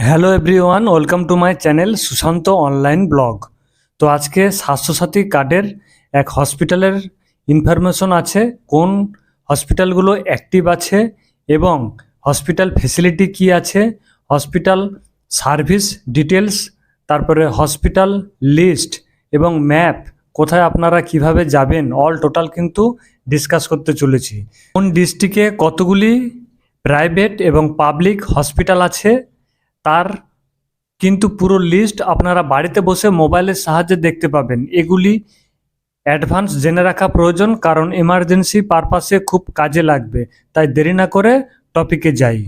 Hello everyone, welcome to my channel Sushanta online blog. তো আজকে স্বাস্থ্যসাথী কার্ডের এক হসপিটালের ইনফরমেশন আছে, কোন হসপিটালগুলো অ্যাক্টিভ আছে এবং হসপিটাল ফেসিলিটি কি আছে, হসপিটাল সার্ভিস ডিটেলস, তারপরে হসপিটাল লিস্ট এবং ম্যাপ, কোথায় আপনারা কিভাবে যাবেন, অল টোটাল কিন্তু ডিসকাস করতে চলেছি। কোন ডিস্ট্রিক্টে কতগুলি প্রাইভেট এবং পাবলিক হসপিটাল আছে তার কিন্তু পুরো লিস্ট আপনারা বাড়িতে বসে মোবাইলের সাহায্যে দেখতে পাবেন। এগুলি অ্যাডভান্স জেনে রাখা প্রয়োজন, কারণ এমার্জেন্সি পারপাসে খুব কাজে লাগবে। তাই দেরি না করে টপিকে যাই।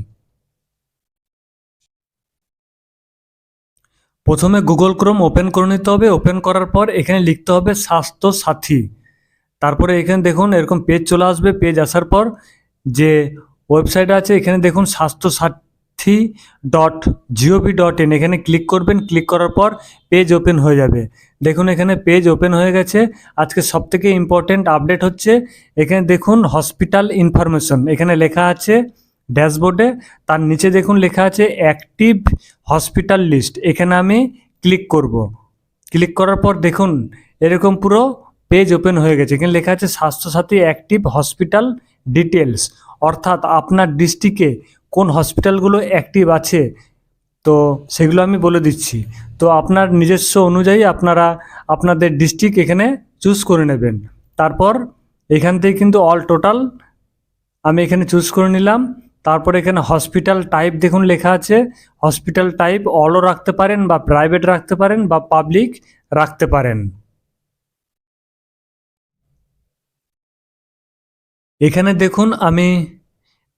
প্রথমে গুগল ক্রোম ওপেন করে নিতে হবে। ওপেন করার পর এখানে লিখতে হবে স্বাস্থ্য সাথী। তারপরে এখানে দেখুন এরকম পেজ চলে আসবে। পেজ আসার পর যে ওয়েবসাইট আছে এখানে দেখুন স্বাস্থ্যসাথী.gov.in, এখানে ক্লিক করবেন। ক্লিক করার পর পেজ ওপেন হয়ে যাবে। দেখুন এখানে পেজ ওপেন হয়ে গেছে। আজকে সবথেকে ইম্পর্টেন্ট আপডেট হচ্ছে এখানে দেখুন হসপিটাল ইনফরমেশন, এখানে লেখা আছে ড্যাশবোর্ডে। তার নিচে দেখুন লেখা আছে অ্যাক্টিভ হসপিটাল লিস্ট, এখানে আমি ক্লিক করব। ক্লিক করার পর দেখুন এরকম পুরো পেজ ওপেন হয়ে গেছে। এখানে লেখা আছে স্বাস্থ্যসাথী অ্যাক্টিভ হসপিটাল ডিটেলস, অর্থাৎ আপনার ডিস্ট্রিক্টে কোন হসপিটালগুলো অ্যাক্টিভ আছে তো সেগুলো আমি বলে দিচ্ছি। তো আপনার নিজস্ব অনুযায়ী আপনারা আপনাদের ডিস্ট্রিক্ট এখানে চুজ করে নেবেন। তারপর এখান থেকে কিন্তু অল টোটাল আমি এখানে চুজ করে নিলাম। তারপর এখানে হসপিটাল টাইপ দেখুন লেখা আছে। হসপিটাল টাইপ অলও রাখতে পারেন বা প্রাইভেট রাখতে পারেন বা পাবলিক রাখতে পারেন। এখানে দেখুন আমি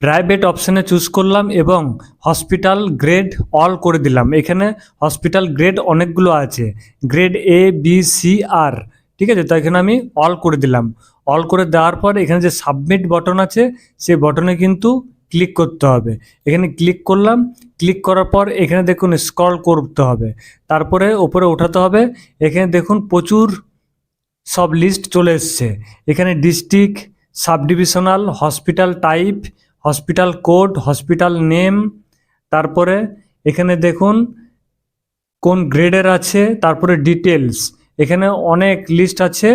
প্রাইভেট অপশানে চুজ করলাম এবং হসপিটাল গ্রেড অল করে দিলাম। এখানে হসপিটাল গ্রেড অনেকগুলো আছে, গ্রেড এ বি সি আর, ঠিক আছে। তো এখানে আমি অল করে দিলাম। অল করে দেওয়ার পর এখানে যে সাবমিট বটন আছে সেই বটনে কিন্তু ক্লিক করতে হবে। এখানে ক্লিক করলাম। ক্লিক করার পর এখানে দেখুন স্ক্রল করতে হবে, তারপরে ওপরে ওঠাতে হবে। এখানে দেখুন প্রচুর সব লিস্ট চলে এসছে। এখানে district, sub divisional, hospital type, hospital code, hospital name, তারপরে এখানে দেখুন কোন গ্রেডের আছে, তারপরে ডিটেলস, এখানে অনেক লিস্ট আছে।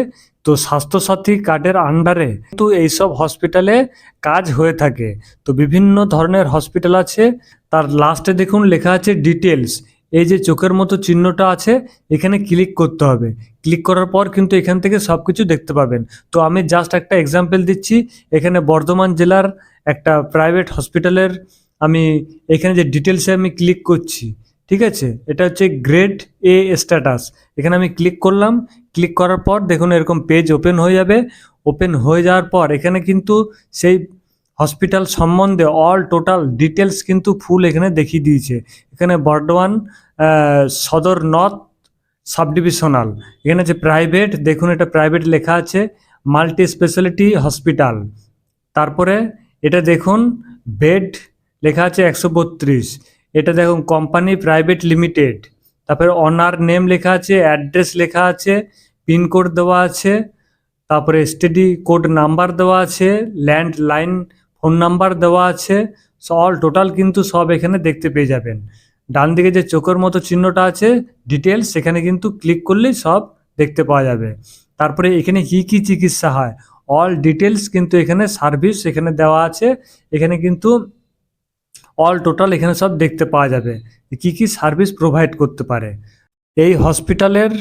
তো স্বাস্থ্যসাথী কার্ডের আন্ডারে কিন্তু এইসব হসপিটালে কাজ হয়ে থাকে। তো বিভিন্ন ধরনের হসপিটাল আছে। তার লাস্টে দেখুন লেখা আছে ডিটেলস, এই যে চোখের মতো চিহ্নটা আছে এখানে ক্লিক করতে হবে। ক্লিক করার পর কিন্তু এখান থেকে সব কিছু দেখতে পাবেন। তো আমি জাস্ট একটা এক্সাম্পল দিচ্ছি। এখানে বর্ধমান জেলার একটা প্রাইভেট হসপিটালের আমি এখানে যে ডিটেলসে আমি ক্লিক করছি, ঠিক আছে। এটা হচ্ছে গ্রেড এ স্ট্যাটাস, এখানে আমি ক্লিক করলাম। ক্লিক করার পর দেখুন এরকম পেজ ওপেন হয়ে যাবে। ওপেন হয়ে যাওয়ার পর এখানে কিন্তু সেই হসপিটাল সম্বন্ধে অল টোটাল ডিটেলস কিন্তু ফুল এখানে দেখিয়ে দিয়েছে। এখানে বর্ধমান সদর নর্থ সাব ডিভিশনাল, এখানে যে প্রাইভেট দেখুন এটা প্রাইভেট লেখা আছে, মাল্টি স্পেশালিটি হসপিটাল। তারপরে এটা দেখুন বেড লেখা আছে 132, এটা দেখুন কোম্পানি প্রাইভেট লিমিটেড। তারপরে অনার নেম লেখা আছে, অ্যাড্রেস লেখা আছে, পিনকোড দেওয়া আছে, তারপরে স্টেডি কোড নাম্বার দেওয়া আছে, ল্যান্ডলাইন ফোন নাম্বার দেওয়া আছে। অল টোটাল কিন্তু সব এখানে দেখতে পেয়ে যাবেন। ডান দিকে যে চোখের মতো চিহ্নটা আছে ডিটেলস, সেখানে কিন্তু ক্লিক করলেই সব দেখতে পাওয়া যাবে। তারপরে এখানে কি কি চিকিৎসা হয় অল ডিটেলস কিন্তু এখানে সার্ভিস এখানে দেওয়া আছে। এখানে কিন্তু অল টোটাল এখানে সব দেখতে পাওয়া যাবে কি কি সার্ভিস প্রোভাইড করতে পারে। এই হসপিটালের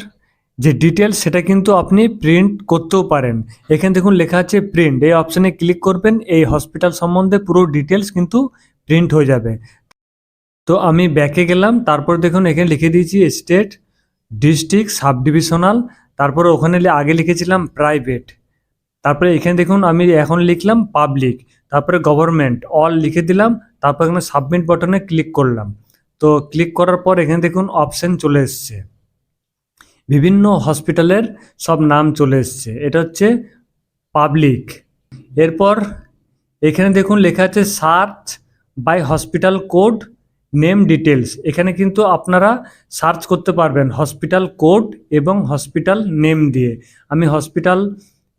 যে ডিটেলস সেটা কিন্তু আপনি প্রিন্ট করতেও পারেন। এখানে দেখুন লেখা আছে প্রিন্ট, এই অপশানে ক্লিক করবেন, এই হসপিটাল সম্বন্ধে পুরো ডিটেলস কিন্তু প্রিন্ট হয়ে যাবে। তো আমি ব্যাকে গেলাম। তারপর দেখুন এখানে লিখে দিয়েছি স্টেট, ডিস্ট্রিক্ট, সাব ডিভিশনাল, তারপরে ওখানে আগে লিখেছিলাম প্রাইভেট, তারপরে এখানে দেখুন আমি এখন লিখলাম পাবলিক, তারপরে গভর্নমেন্ট অল লিখে দিলাম। তারপর এখানে সাবমিট বাটনে ক্লিক করলাম। তো ক্লিক করার পর এখানে দেখুন অপশান চলে এসছে, বিভিন্ন হসপিটালের সব নাম চলে এসছে। এটা হচ্ছে পাবলিক। এরপর এখানে দেখুন লেখা আছে search by hospital code name details, এখানে কিন্তু আপনারা সার্চ করতে পারবেন হসপিটাল কোড এবং হসপিটাল নেম দিয়ে। আমি হসপিটাল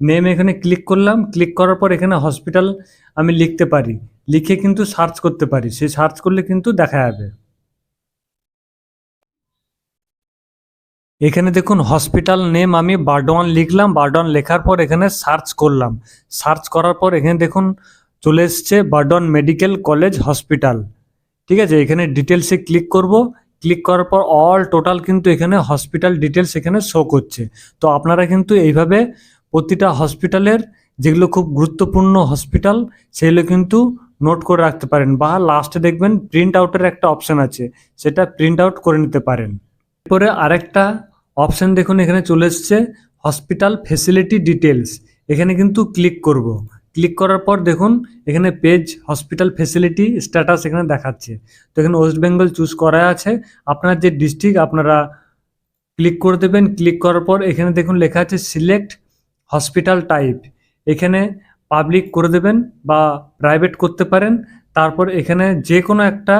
নেম এখানে ক্লিক করলাম। ক্লিক করার পর এখানে হসপিটাল আমি লিখতে পারি, লিখে কিন্তু সার্চ করতে পারি, সে সার্চ করলে কিন্তু দেখা যাবে। এখানে দেখুন হসপিটাল নেম আমি বারডোয়ান লিখলাম, বারডোয়ান লেখার পর এখানে সার্চ করলাম, সার্চ করার পর এখানে দেখুন চলে এসছে বারডোয়ান মেডিকেল কলেজ হসপিটাল। ঠিক আছে, এখানে ডিটেলসে ক্লিক করব, ক্লিক করার পর অল টোটাল কিন্তু এখানে হসপিটাল ডিটেলস এখানে শো করছে। তো আপনারা কিন্তু এইভাবে প্রতিটা হসপিটালের যেগুলো খুব গুরুত্বপূর্ণ হসপিটাল সেগুলো কিন্তু নোট করে রাখতে পারেন, বা লাস্টে দেখবেন প্রিন্ট আউটের একটা অপশান আছে, সেটা প্রিন্ট আউট করে নিতে পারেন। এরপরে আরেকটা অপশান দেখুন এখানে চলে এসছে হসপিটাল ফেসিলিটি ডিটেলস, এখানে কিন্তু ক্লিক করব। ক্লিক করার পর দেখুন এখানে পেজ হসপিটাল ফেসিলিটি স্ট্যাটাস এখানে দেখাচ্ছে। তো এখানে ওয়েস্ট বেঙ্গল চুজ করা আছে, আপনার যে ডিস্ট্রিক্ট আপনারা ক্লিক করে দেবেন। ক্লিক করার পর এখানে দেখুন লেখা আছে সিলেক্ট হসপিটাল টাইপ, এখানে পাবলিক করে দেবেন বা প্রাইভেট করতে পারেন। তারপর এখানে যে কোনো একটা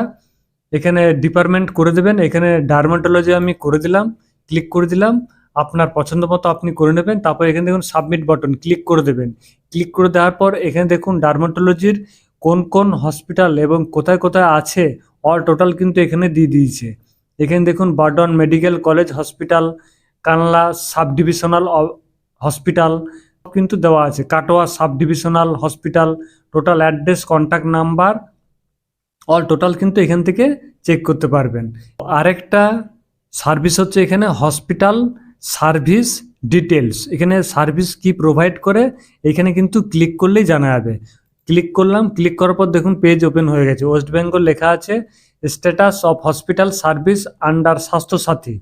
এখানে ডিপার্টমেন্ট করে দেবেন, এখানে ডার্মাটোলজি আমি করে দিলাম, ক্লিক করে দিলাম, আপনার পছন্দ মতো আপনি করে নেবেন। তারপর এখানে দেখুন সাবমিট বাটন, ক্লিক করে দেবেন। ক্লিক করে দেওয়ার পর এখানে দেখুন ডার্মাটোলজির কোন কোন হসপিটাল এবং কোথায় কোথায় আছে অল টোটাল কিন্তু এখানে দিয়ে দিয়েছে। এখানে দেখুন বারডন মেডিকেল কলেজ হসপিটাল, কানলা সাব ডিভিশনাল হসপিটাল কিন্তু দেওয়া আছে, Katwa sub divisional hospital, total address, contact number, all total কিন্তু এখান থেকে চেক করতে পারবেন। আরেকটা সার্ভিস হচ্ছে এখানে হসপিটাল সার্ভিস ডিটেলস, এখানে সার্ভিস কি প্রোভাইড করে এখানে কিন্তু ক্লিক করলেই জানা যাবে। ক্লিক করলাম, ক্লিক করার পর দেখুন পেজ ওপেন হয়ে গেছে, ওয়েস্ট বেঙ্গল লেখা আছে, status of hospital service under Swasthyasathi,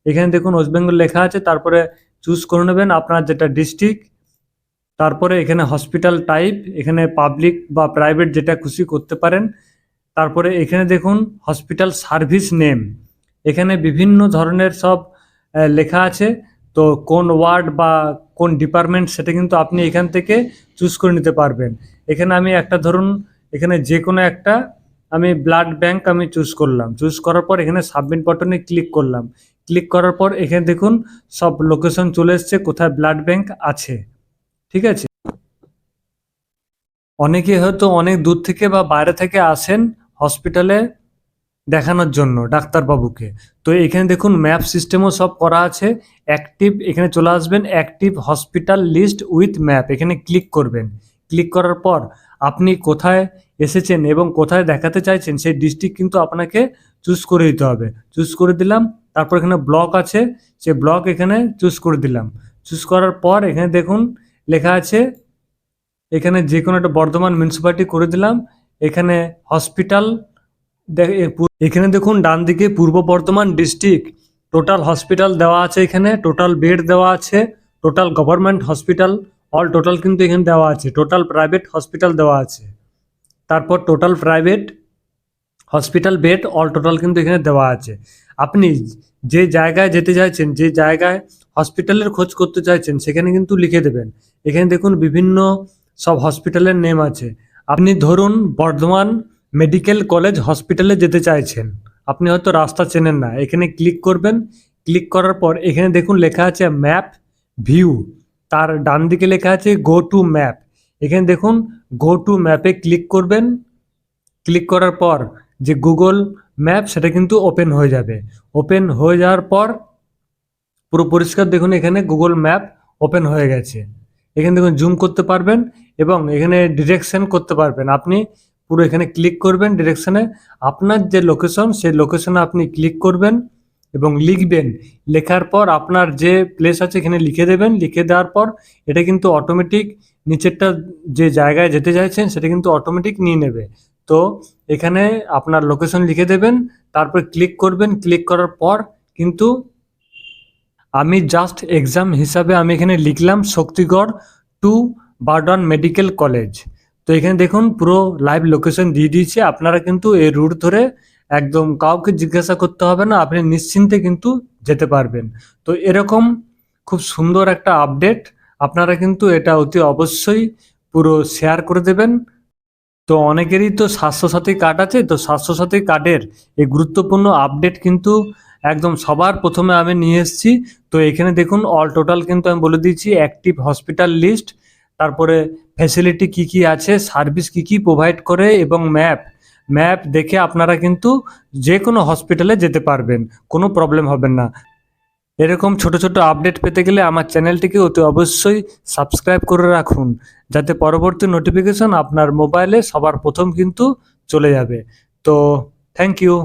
এখানে দেখুন ওয়েস্ট বেঙ্গল লেখা আছে। তারপরে চুজ করে নেবেন আপনার যেটা ডিস্ট্রিক্ট, তারপরে এখানে হসপিটাল টাইপ, এখানে পাবলিক বা প্রাইভেট যেটা খুশি করতে পারেন। তারপরে এখানে দেখুন হসপিটাল সার্ভিস নেম, এখানে বিভিন্ন ধরনের সব লেখা আছে। তো কোন ওয়ার্ড বা কোন ডিপার্টমেন্ট সেটা কিন্তু আপনি এখান থেকে চুজ করে নিতে পারবেন। এখানে আমি একটা ধরুন এখানে যে কোনো একটা আমি ব্লাড ব্যাংক আমি চুজ করলাম, চুজ করার পর এখানে সাবমিট বাটনে ক্লিক করলাম। ক্লিক করার পর এখানে দেখুন সব লোকেশন চলে এসছে কোথায় ব্লাড ব্যাংক আছে। ঠিক আছে, অনেকে হয়তো অনেক দূর থেকে বা বাইরে থেকে আসেন হসপিটালে দেখানোর জন্য ডাক্তারবাবুকে। তো এখানে দেখুন ম্যাপ সিস্টেমও সব করা আছে, অ্যাক্টিভ এখানে চলে আসবেন, active hospital list with map, এখানে ক্লিক করবেন। ক্লিক করার পর আপনি কোথায় এসেছেন এবং কোথায় দেখাতে চাইছেন সেই ডিস্ট্রিক্ট কিন্তু আপনাকে চুজ করে দিতে হবে। চুজ করে দিলাম, তারপর এখানে ব্লক আছে, সে ব্লক এখানে চুজ করে দিলাম। চুজ করার পর এখানে দেখুন লেখা আছে, এখানে যে কোনো একটা বর্ধমান মিউনিসিপ্যালিটি করে দিলাম। এখানে হসপিটাল এখানে দেখুন ডান দিকে পূর্ব বর্ধমান ডিস্ট্রিক্ট টোটাল হসপিটাল দেওয়া আছে, এখানে টোটাল বেড দেওয়া আছে, total government hospital all total কিন্তু এখানে দেওয়া আছে, টোটাল প্রাইভেট হসপিটাল দেওয়া আছে, তারপর total private hospital bed all total কিন্তু এখানে দেওয়া আছে। আপনি যে জায়গায় যেতে চাইছেন, যে জায়গায় হসপিটালের খোঁজ করতে চাইছেন সেখানে কিন্তু লিখে দেবেন। এখানে দেখুন বিভিন্ন সব হসপিটালের নেম আছে। আপনি ধরুন বর্ধমান মেডিকেল কলেজ হসপিটালে যেতে চাইছেন, আপনি হয়তো রাস্তা চেনেন না, এখানে ক্লিক করবেন। ক্লিক করার পর এখানে দেখুন লেখা আছে ম্যাপ ভিউ, তার ডান দিকে লেখা আছে গো টু ম্যাপ, এখানে দেখুন গো টু ম্যাপে ক্লিক করবেন। ক্লিক করার পর যে গুগল ম্যাপ সেটা কিন্তু ওপেন হয়ে যাবে। ওপেন হয়ে যাওয়ার পর পুরো পরিষ্কার দেখুন এখানে গুগল ম্যাপ ওপেন হয়ে গেছে। এখানে দেখুন জুম করতে পারবেন এবং এখানে ডিরেকশন করতে পারবেন। আপনি পুরো এখানে ক্লিক করবেন ডিরেকশনে, আপনার যে লোকেশন সেই লোকেশনে আপনি ক্লিক করবেন এবং লিখবেন। লেখার পর আপনার যে প্লেস আছে এখানে লিখে দেবেন। লিখে দেওয়ার পর এটা কিন্তু অটোমেটিক নিচেরটা যে জায়গায় যেতে চাইছেন সেটা কিন্তু অটোমেটিক নিয়ে নেবে। তো এখানে আপনার লোকেশন লিখে দেবেন, তারপর ক্লিক করবেন। ক্লিক করার পর কিন্তু আমি জাস্ট এক্সাম হিসাবে আমি এখানে লিখলাম শক্তিগড় টু বারডন মেডিকেল কলেজ। তো এখানে দেখুন পুরো লাইভ লোকেশন দিয়ে দিয়েছে, আপনারা কিন্তু এই রুট ধরে একদম কাউকে জিজ্ঞাসা করতে হবে না, আপনি নিশ্চিন্তে কিন্তু যেতে পারবেন। তো এরকম খুব সুন্দর একটা আপডেট, আপনারা কিন্তু এটা অতি অবশ্যই পুরো শেয়ার করে দেবেন। তো অনেকেরই তো স্বাস্থ্যসাথী কার্ড আছে, তো স্বাস্থ্যসাথী কার্ডের এই গুরুত্বপূর্ণ আপডেট কিন্তু একদম সবার প্রথমে আমি নিয়ে এসেছি। তো এখানে দেখুন অল টোটাল কিন্তু আমি বলে দিয়েছি অ্যাক্টিভ হসপিটাল লিস্ট, তারপরে ফ্যাসিলিটি কি কি আছে, সার্ভিস কি কি প্রোভাইড করে এবং ম্যাপ ম্যাপ দেখে আপনারা কিন্তু যে কোনো হসপিটালে যেতে পারবেন, কোনো প্রবলেম হবে না। এরকম ছোট ছোট আপডেট পেতে গেলে আমার চ্যানেলটিকে অতি অবশ্যই সাবস্ক্রাইব করে রাখুন, যাতে পরবর্তী নোটিফিকেশন আপনার মোবাইলে সবার প্রথম কিন্তু চলে যাবে। তো থ্যাংক ইউ।